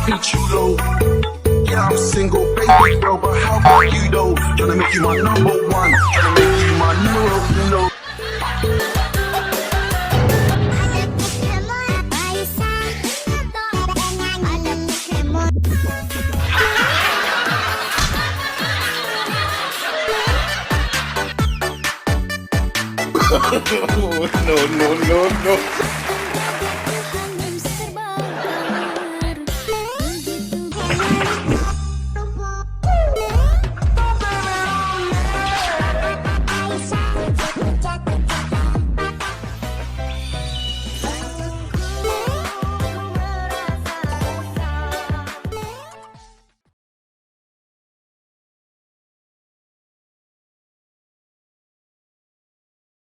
be chulo. Yeah, I'm single, baby girl, but how about you though? Tryna make you my number one, tryna make you my numero uno. No.